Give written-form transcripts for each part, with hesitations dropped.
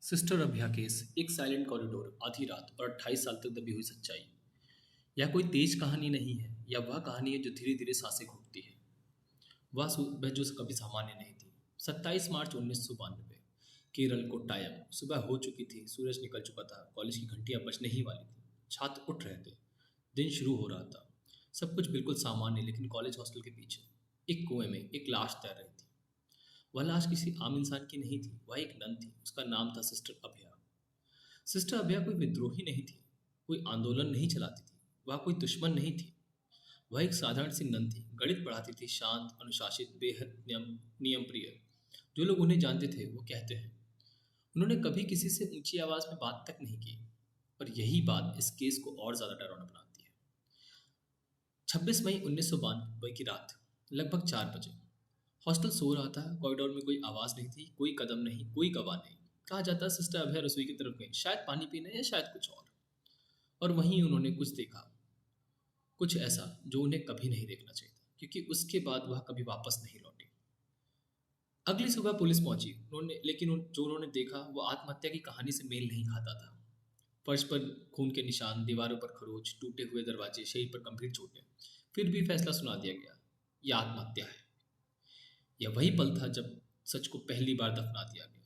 Sister अभया case, एक silent corridor, आधी रात और 28 साल तक दबी हुई सच्चाई। यह कोई तेज कहानी नहीं है, यह वह कहानी है जो धीरे धीरे सांसें घोंटती है। वह जो कभी सामान्य नहीं थी। 27 मार्च 1992, केरल कोट्टायम। सुबह हो चुकी थी, सूरज निकल चुका था, कॉलेज की घंटियां बजने ही वाली थी। छात्र उठ रहे थे, दिन शुरू हो रहा था। सब कुछ बिल्कुल सामान्य, लेकिन कॉलेज हॉस्टल के पीछे एक कुएं में एक लाश तैर रही थी। वह लाश किसी आम इंसान की नहीं थी, वह एक नन थी। उसका नाम था सिस्टर अभया। सिस्टर अभया कोई विद्रोही नहीं थी, कोई आंदोलन नहीं चलाती थी, वह कोई दुश्मन नहीं थी। वह एक साधारण सी नन थी, गणित पढ़ाती थी, शांत, अनुशासित, बेहद नियम प्रिय। जो लोग उन्हें जानते थे वो कहते हैं उन्होंने कभी किसी से ऊंची आवाज में बात तक नहीं की। पर यही बात इस केस को और ज्यादा डरावना बनाती है। 26 मई 1992 की रात, लगभग 4 बजे। हॉस्टल सो रहा था, कॉरिडोर में कोई आवाज नहीं थी, कोई कदम नहीं, कोई गवाह नहीं। कहा जाता सिस्टर अभय रसोई की तरफ गई, शायद पानी पीने या शायद कुछ और वहीं उन्होंने कुछ देखा, कुछ ऐसा जो उन्हें कभी नहीं देखना चाहिए था, क्योंकि उसके बाद वह कभी वापस नहीं लौटी। अगली सुबह पुलिस पहुंची, लेकिन जो उन्होंने देखा वो आत्महत्या की कहानी से मेल नहीं खाता था। फर्श पर खून के निशान, दीवारों पर खरोच, टूटे हुए दरवाजे, शरीर पर गंभीर चोटें। फिर भी फैसला सुना दिया गया, यह आत्महत्या है। यह वही पल था जब सच को पहली बार दफना दिया गया।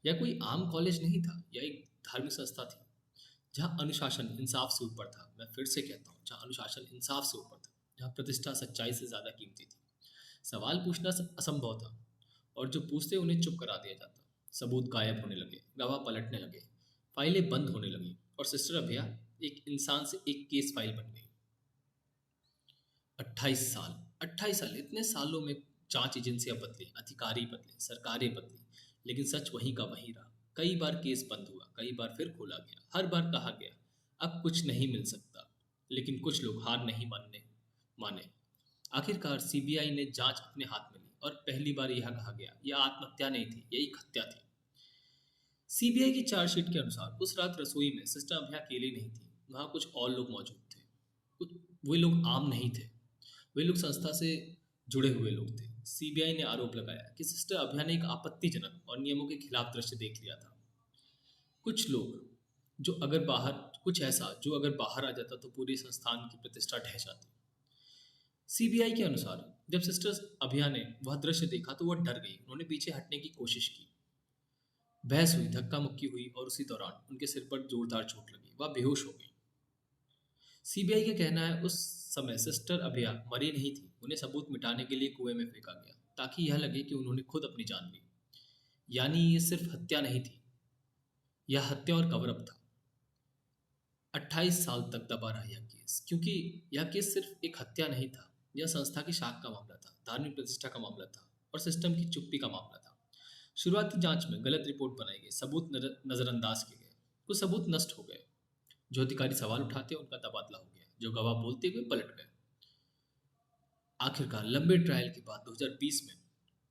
यह कोई आम कॉलेज नहीं था, यह एक धार्मिक संस्था थी, जहाँ अनुशासन इंसाफ से ऊपर था। मैं फिर से कहता हूँ, जहाँ अनुशासन इंसाफ से ऊपर था, जहाँ प्रतिष्ठा सच्चाई से ज्यादा कीमती थी। सवाल पूछना असंभव था, और जो पूछते उन्हें चुप करा दिया जाता। सबूत गायब होने लगे, गवाह पलटने लगे, फाइलें बंद होने लगी, और सिस्टर अभया एक इंसान से एक केस फाइल बन गई। 28 साल, 28 साल, इतने सालों में जांच एजेंसियां बदली, अधिकारी बदले, सरकारें बदली, लेकिन सच वहीं का वहीं रहा। कई बार केस बंद हुआ, कई बार फिर खोला गया, हर बार कहा गया अब कुछ नहीं मिल सकता, लेकिन कुछ लोग हार नहीं माने। आखिरकार सीबीआई ने जांच अपने हाथ में ली, और पहली बार यह कहा गया यह आत्महत्या नहीं थी, यह एक हत्या थी। सीबीआई की चार्जशीट के अनुसार उस रात रसोई में सिस्टर अभया अकेली नहीं थी, वहां कुछ और लोग मौजूद थे। कुछ वे लोग आम नहीं थे, वे लोग संस्था से जुड़े हुए लोग थे। सीबीआई ने आरोप लगाया कि सिस्टर अभया ने एक आपत्तिजनक और नियमों के खिलाफ दृश्य देख लिया था। कुछ लोग जो अगर बाहर कुछ ऐसा जो अगर बाहर आ जाता तो पूरी संस्थान की प्रतिष्ठा ढह जाती। सीबीआई के अनुसार जब सिस्टर अभया ने वह दृश्य देखा तो वह डर गई। उन्होंने पीछे हटने की कोशिश की, बहस हुई, धक्का मुक्की हुई, और उसी दौरान उनके सिर पर जोरदार चोट लगी, वह बेहोश हो गई। सीबीआई का कहना है उस समय सिस्टर अभया मरी नहीं थी, उन्हें सबूत मिटाने के लिए कुएं में फेंका गया, ताकि यह लगे कि उन्होंने खुद अपनी जान ली। यानी ये सिर्फ हत्या नहीं थी, यह हत्या और कवर अप था। 28 साल तक दबा रहा यह केस, क्योंकि यह केस सिर्फ एक हत्या नहीं था, यह संस्था की शाख का मामला था, धार्मिक प्रतिष्ठा का मामला था, और सिस्टम की चुप्पी का मामला था। शुरुआती जांच में गलत रिपोर्ट बनाई गई, सबूत नजरअंदाज किए गए, कुछ सबूत नष्ट हो गए। जो अधिकारी सवाल उठाते उनका तबादला हो गया, जो गवाह बोलते हुए पलट गए। आखिरकार लंबे ट्रायल के बाद 2020 में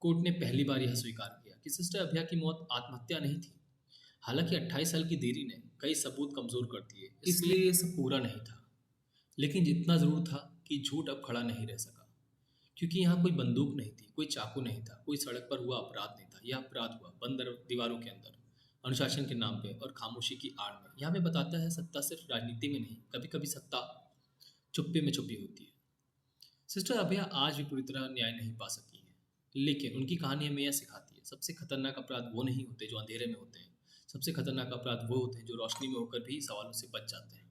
कोर्ट ने पहली बार यह स्वीकार किया कि सिस्टर अभया की मौत आत्महत्या नहीं थी। हालांकि 28 साल की देरी ने कई सबूत कमजोर कर दिए, इसलिए यह सब पूरा नहीं था, लेकिन जितना जरूर था कि झूठ अब खड़ा नहीं रह सका। क्योंकि यहाँ कोई बंदूक नहीं थी, कोई चाकू नहीं था, कोई सड़क पर हुआ अपराध नहीं था। यह अपराध हुआ बंद दीवारों के अंदर, अनुशासन के नाम पे और खामोशी की आड़ में। यह हमें बताता है सत्ता सिर्फ राजनीति में नहीं, कभी कभी सत्ता चुप्पे में छुपी होती है। सिस्टर अभया आज भी पूरी तरह न्याय नहीं पा सकी है, लेकिन उनकी कहानी हमें यह सिखाती है सबसे खतरनाक अपराध वो नहीं होते जो अंधेरे में होते हैं, सबसे खतरनाक अपराध वो होते हैं जो रोशनी में होकर भी सवालों से बच जाते हैं।